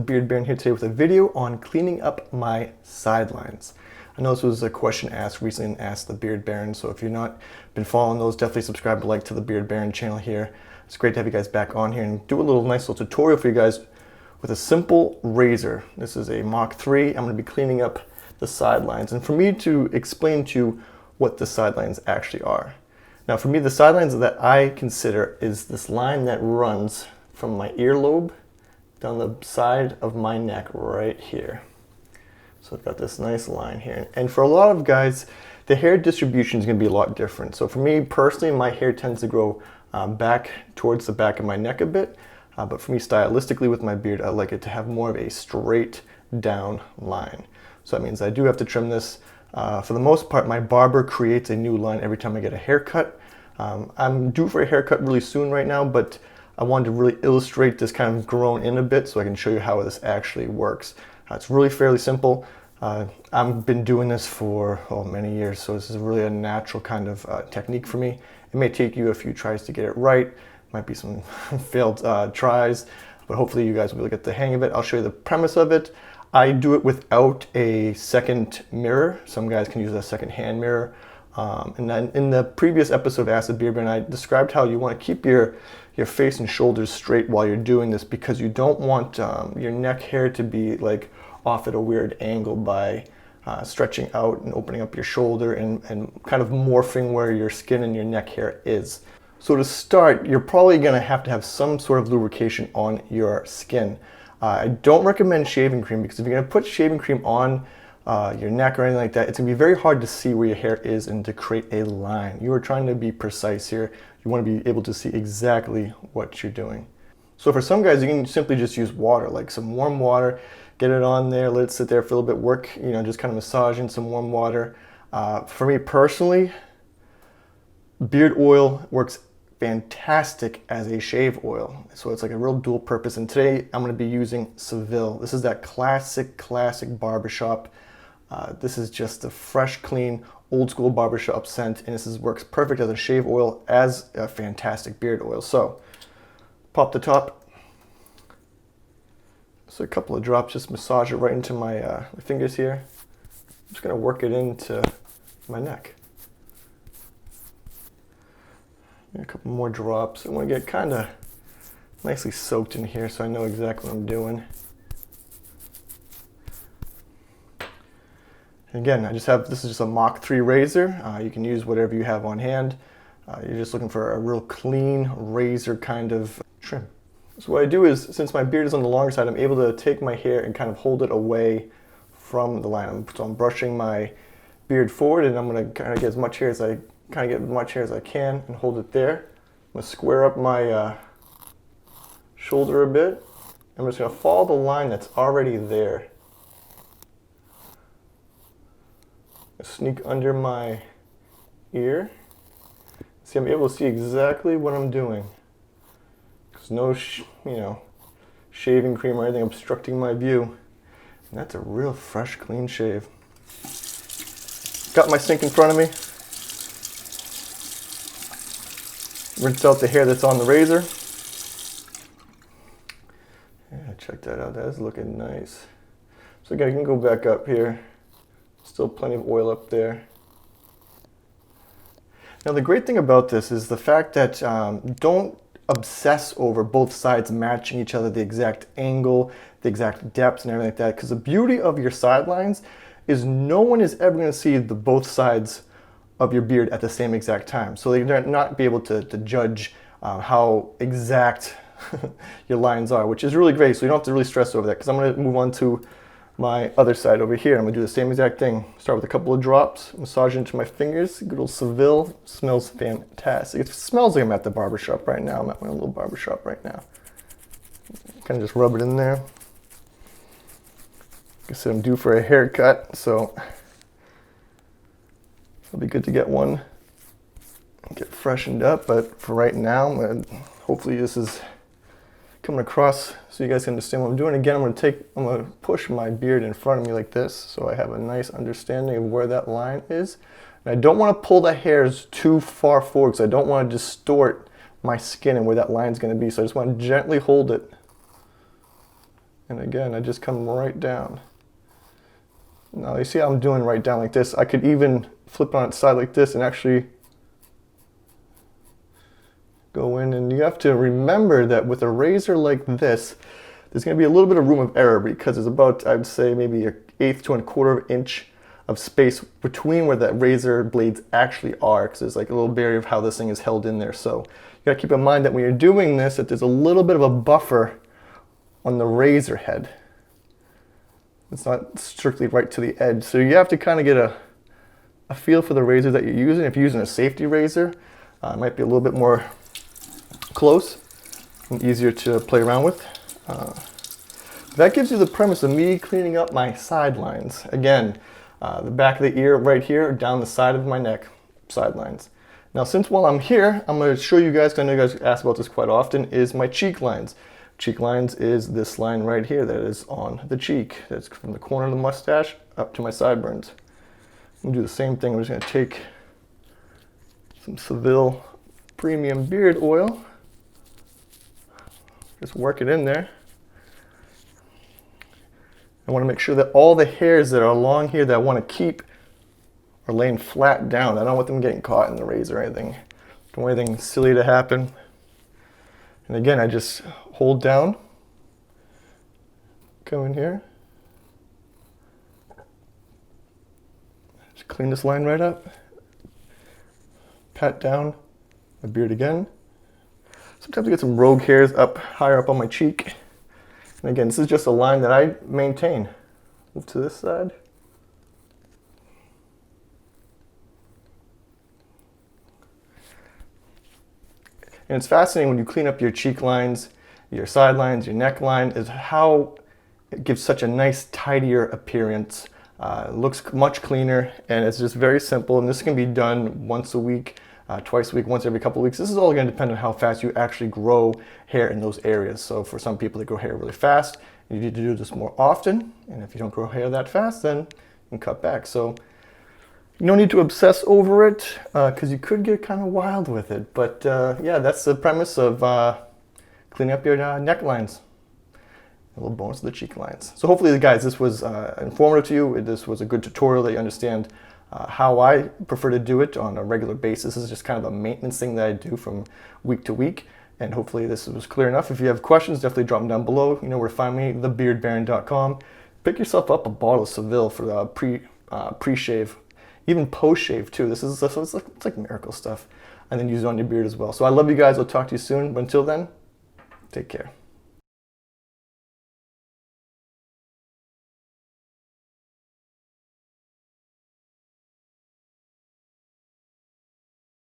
Beard Baron here today with a video on cleaning up my sidelines. I know this was a question asked recently and asked the Beard Baron, so if you've not been following those, definitely subscribe and like to the Beard Baron channel here. It's great to have you guys back on here and do a nice little tutorial for you guys with a simple razor. This is a Mach 3. I'm going to be cleaning up the sidelines, and for me to explain to you what the sidelines actually are. Now for me, the sidelines that I consider is this line that runs from my earlobe down the side of my neck right here. So I've got this nice line here. And for a lot of guys, the hair distribution is going to be a lot different. So for me personally, my hair tends to grow back towards the back of my neck a bit. But for me, stylistically with my beard, I like it to have more of a straight down line. So that means I do have to trim this. For the most part, my barber creates a new line every time I get a haircut. I'm due for a haircut really soon right now, but I wanted to really illustrate this kind of grown in a bit so I can show you how this actually works. It's really fairly simple. I've been doing this for many years, so this is really a natural kind of technique for me. It may take you a few tries to get it right. Might be some failed tries, but hopefully you guys will be able to get the hang of it. I'll show you the premise of it. I do it without a second mirror. Some guys can use a second hand mirror. And then in the previous episode of Ask the Beard Baron, I described how you want to keep your face and shoulders straight while you're doing this, because you don't want your neck hair to be like off at a weird angle by stretching out and opening up your shoulder and kind of morphing where your skin and your neck hair is. So to start, you're probably going to have some sort of lubrication on your skin. I don't recommend shaving cream, because if you're going to put shaving cream on your neck or anything like that, it's going to be very hard to see where your hair is and to create a line. You are trying to be precise here. You want to be able to see exactly what you're doing. So for some guys, you can simply just use water, like some warm water, get it on there, let it sit there for a little bit, work, just kind of massaging some warm water. For me personally, beard oil works fantastic as a shave oil. So it's like a real dual purpose. And today I'm going to be using Seville. This is that classic barbershop. This is just a fresh, clean, old school barbershop scent, and this works perfect as a shave oil, as a fantastic beard oil. So pop the top. So a couple of drops, just massage it right into my fingers here. I'm just going to work it into my neck. A couple more drops. I want to get kind of nicely soaked in here so I know exactly what I'm doing. Again, this is just a Mach 3 razor. You can use whatever you have on hand. You're just looking for a real clean razor kind of trim. So what I do is, since my beard is on the longer side, I'm able to take my hair and kind of hold it away from the line. So I'm brushing my beard forward, and I'm going to kind of get as much hair as I can and hold it there. I'm going to square up my shoulder a bit. I'm just going to follow the line that's already there. Sneak under my ear. See, I'm able to see exactly what I'm doing. There's no, shaving cream or anything obstructing my view. And that's a real fresh, clean shave. Got my sink in front of me. Rinse out the hair that's on the razor. Yeah, check that out. That is looking nice. So again, I can go back up here. Still plenty of oil up there. Now the great thing about this is the fact that don't obsess over both sides matching each other, the exact angle, the exact depth and everything like that, because the beauty of your sidelines is no one is ever going to see the both sides of your beard at the same exact time. So they're not be able to judge how exact your lines are, which is really great. So you don't have to really stress over that, because I'm going to move on to my other side over here. I'm going to do the same exact thing. Start with a couple of drops, massage into my fingers. Good old Seville. Smells fantastic. It smells like I'm at the barbershop right now. I'm at my own little barbershop right now. Kind of just rub it in there. Like I said, I'm due for a haircut, so it'll be good to get one and get freshened up. But for right now, hopefully this is coming across so you guys can understand what I'm doing. Again, I'm going to push my beard in front of me like this, so I have a nice understanding of where that line is. And I don't want to pull the hairs too far forward, because I don't want to distort my skin and where that line is going to be. So I just want to gently hold it And again, I just come right down. Now you see how I'm doing right down like this. I could even flip on its side like this and actually go in, and you have to remember that with a razor like this, there's going to be a little bit of room of error because there's about, I'd say, maybe an eighth to a quarter of an inch of space between where that razor blades actually are, because there's like a little barrier of how this thing is held in there. So you got to keep in mind that when you're doing this, that there's a little bit of a buffer on the razor head. It's not strictly right to the edge. So you have to kind of get a feel for the razor that you're using. If you're using a safety razor, it might be a little bit more close and easier to play around with. That gives you the premise of me cleaning up my sidelines. Again, the back of the ear right here, down the side of my neck, sidelines. Now, since while I'm here, I'm going to show you guys, because I know you guys ask about this quite often, is my cheek lines. Cheek lines is this line right here that is on the cheek. That's from the corner of the mustache up to my sideburns. I'm going to do the same thing. I'm just going to take some Seville Premium Beard Oil. Just work it in there. I want to make sure that all the hairs that are along here that I want to keep are laying flat down. I don't want them getting caught in the razor or anything. Don't want anything silly to happen. And again, I just hold down, come in here, just clean this line right up, pat down my beard again. Sometimes I get some rogue hairs up higher up on my cheek. And again, this is just a line that I maintain. Move to this side. And it's fascinating when you clean up your cheek lines, your side lines, your neckline, is how it gives such a nice, tidier appearance. It looks much cleaner, and it's just very simple. And this can be done once a week, twice a week, once every couple of weeks. This is all going to depend on how fast you actually grow hair in those areas. So for some people, they grow hair really fast. You need to do this more often. And if you don't grow hair that fast, then you can cut back. So you don't need to obsess over it, because you could get kind of wild with it. But yeah, that's the premise of cleaning up your necklines. A little bonus of the cheek lines. So hopefully, guys, this was informative to you. This was a good tutorial that you understand how I prefer to do it on a regular basis. This is just kind of a maintenance thing that I do from week to week. And hopefully this was clear enough. If you have questions, definitely drop them down below. You know where to find me, thebeardbaron.com. Pick yourself up a bottle of Seville for the pre-shave. Even post-shave too. This is it's like miracle stuff. And then use it on your beard as well. So I love you guys. I'll talk to you soon. But until then, take care.